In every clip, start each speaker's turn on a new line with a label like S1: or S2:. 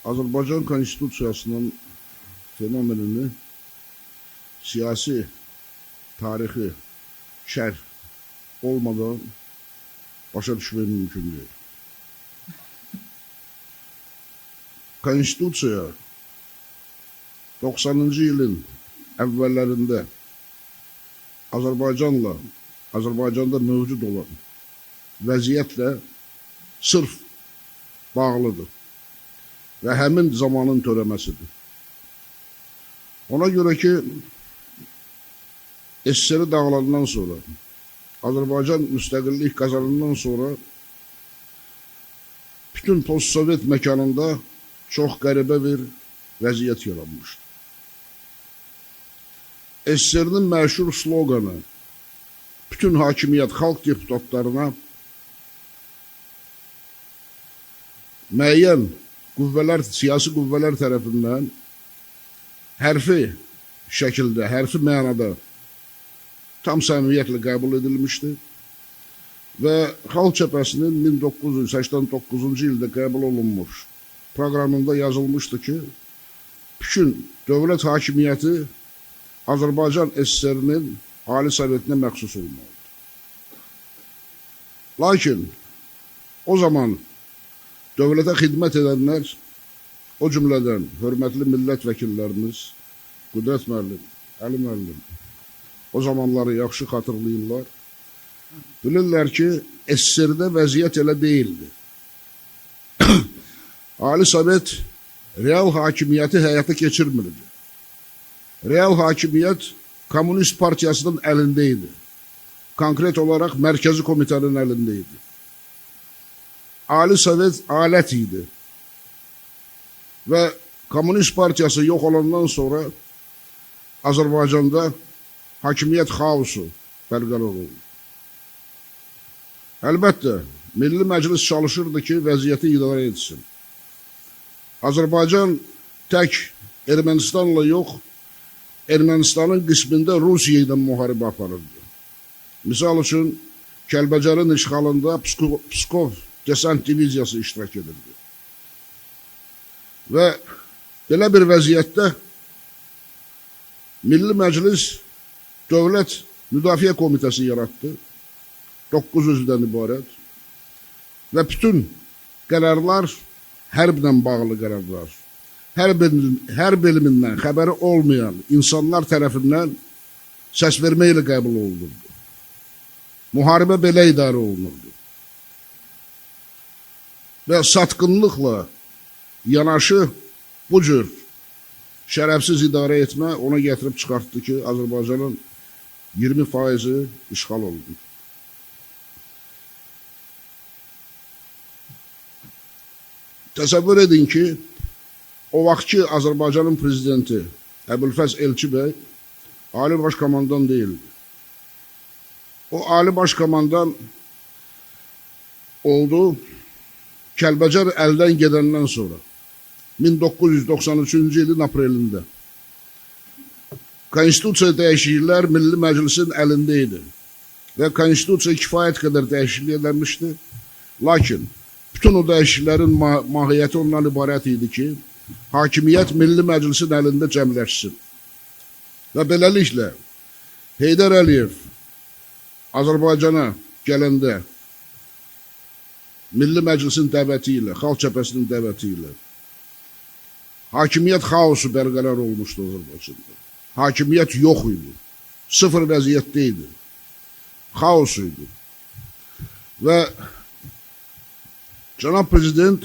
S1: Azərbaycan Konstitusiyasının fenomenini siyasi, tarixi, şərh olmadan başa düşmək mümkün deyil. Konstitusiya 90-cı ilin əvvəllərində Azərbaycanda mövcud olan vəziyyətlə sırf bağlıdır və həmin zamanın törəməsidir. Ona görə ki, SSR dağılandan sonra, Azərbaycan müstəqillik qazanandan sonra bütün post-sovet məkanında çox qəribə bir vəziyyət yaranmışdı. SSR-nin məşhur sloganı bütün hakimiyyət xalq deputatlarına müəyyən qüvvələr, siyasi qüvvələr tərəfindən hərfi şəkildə, hərfi mənada tam səmiyyətlə qəbul edilmişdi və Xalq Cəbhəsinin 1989-cu ildə qəbul olunmuş proqramında yazılmışdı ki, bütün dövlət hakimiyyəti Azərbaycan SSR-nin Ali Sovetinə məxsus olmalıdır. Lakin o zaman dövlətə xidmət edənlər, o cümlədən hörmətli millət vəkillərimiz, Qüdrət müəllim, Əli müəllim, o zamanları yaxşı xatırlayırlar. Bilirlər ki, SSR-də vəziyyət elə deyildi. Ali Sovet real hakimiyyəti həyata keçirmirdi. Real hakimiyyət Komünist Partiyasının əlində idi. Konkret olaraq Mərkəzi Komitənin əlində idi. Ali Sovet alət idi. Və Komünist Partiyası yox olandan sonra Azərbaycanda hakimiyyət xaosu bərqərar oldu. Əlbəttə, Milli Məclis çalışırdı ki, vəziyyəti idarə etsin. Azərbaycan tək Ermənistanla yox, Ermənistanın qismində Rusiya ilə müharibə aparırdı. Misal üçün, Kəlbəcərin işğalında Pskov desant diviziyası iştirak edirdi. Və belə bir vəziyyətdə Milli Məclis Dövlət Müdafiə Komitəsi yaratdı, 9 üzvdən ibarət və bütün qərarlar, hərblə bağlı qərarlar, hər bilimindən xəbəri olmayan insanlar tərəfindən səs vermə ilə qəbul olunurdu. Müharibə belə idarə olunurdu. Və satqınlıqla yanaşı bu cür şərəfsiz idarə etmə ona gətirib çıxartdı ki, Azərbaycanın 20% işğal oldu. Təsəvvür edin ki, o vaxtki Azərbaycanın prezidenti Əbülfəz Elçi bəy Ali Baş Komandan deyildi. O Ali Baş Komandan oldu Kəlbəcər əldən gedəndən sonra 1993-cü ilin aprelində. Konstitusiya dəyişikliklər Milli Məclisin əlində idi və Konstitusiya kifayət qədər dəyişiklik edilmişdi. Lakin bütün o dəyişikliklərin mahiyyəti ondan ibarət idi ki, hakimiyyət Milli Məclisin əlində cəmləşsin. Və beləliklə, Heydər Əliyev Azərbaycana gələndə Milli Məclisin dəvəti ilə, Xalq Cəbhəsinin dəvəti ilə hakimiyyət xaosu bərqərar olmuşdu Azərbaycanda. Hakimiyyət yox idi, sıfır vəziyyətdə idi, xaos idi. Və Cənab Prezident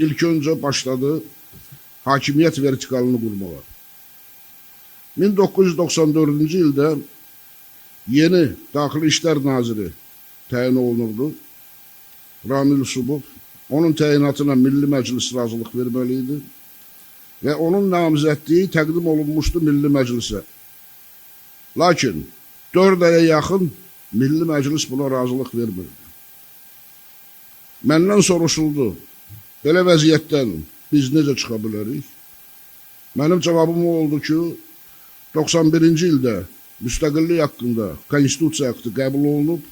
S1: ilk öncə başladı hakimiyyət vertikalını qurmağa. 1994-cü ildə yeni Daxili İşlər Naziri təyin olunurdu, Ramil Subov. Onun təyinatına Milli Məclis razılıq verməli idi və onun namizədliyi təqdim olunmuşdu Milli Məclisə. Lakin 4 aya yaxın Milli Məclis buna razılıq vermirdi. Məndən soruşuldu, belə vəziyyətdən biz necə çıxa bilərik? Mənim cavabım oldu ki, 91-ci ildə müstəqillik haqqında konstitusiya aktı qəbul olunub,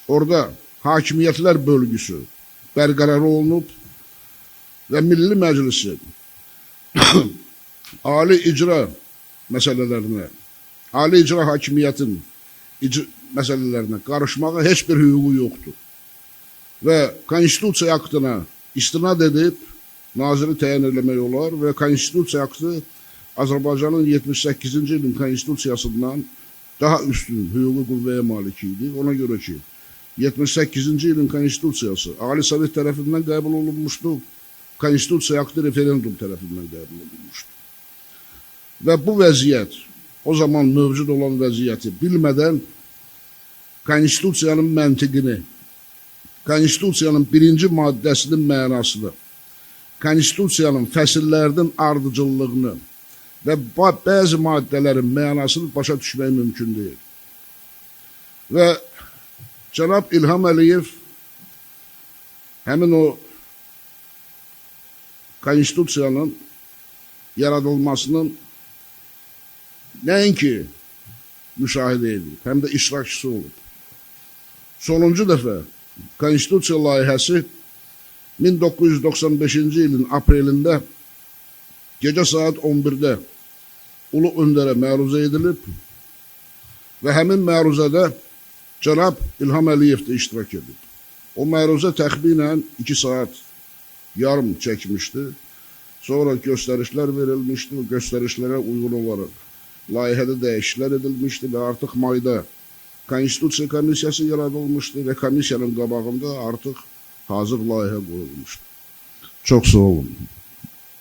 S1: orada hakimiyyətlər bölgüsü bərqərar olunub, və Milli Məclisi ali icra məsələlərinə, ali icra hakimiyyətin məsələlərinə qarışmağa heç bir hüququ yoxdur. Və Konstitusiya aktına istinad edib naziri təyin eləmək olar və Konstitusiya aktı Azərbaycanın 78-ci ilin Konstitusiyasından daha üstün hüquqi qüvvəyə malik idi. Ona görə ki, 78-ci ilin Konstitusiyası Ali Sovet tərəfindən qəbul olunmuşdu, Konstitusiya aktı referendum tərəfindən qəbul olunmuşdu. Və bu vəziyyət, o zaman mövcud olan vəziyyəti bilmədən Konstitusiyanın məntiqini, Konstitusiyanın birinci maddəsinin mənasını, Konstitusiyanın fəsillərinin ardıcıllığını və bəzi maddələrin mənasını başa düşmək mümkün deyil. Və cənab İlham Əliyev həmin o Konstitusiyanın yaradılmasının nəinki müşahidə edilib, həm də iştirakçısı olub. Sonuncu dəfə Konstitusiya layihəsi 1995-ci ilin aprelində gecə saat 11-də Ulu Öndərə məruzə edilib və həmin məruzədə cənab İlham Əliyev də iştirak edib. O məruzə təxminən 2 saat yarım çəkmişdi. Sonra göstərişlər verilmişdi və göstərişlərə uyğun olaraq layihədə dəyişikliklər edilmişdi və artıq mayda Konstitusiya Komissiyası yaradılmışdı və komissiyanın qabağında artıq hazır layihə qoyulmuşdu. Çox sağ olun.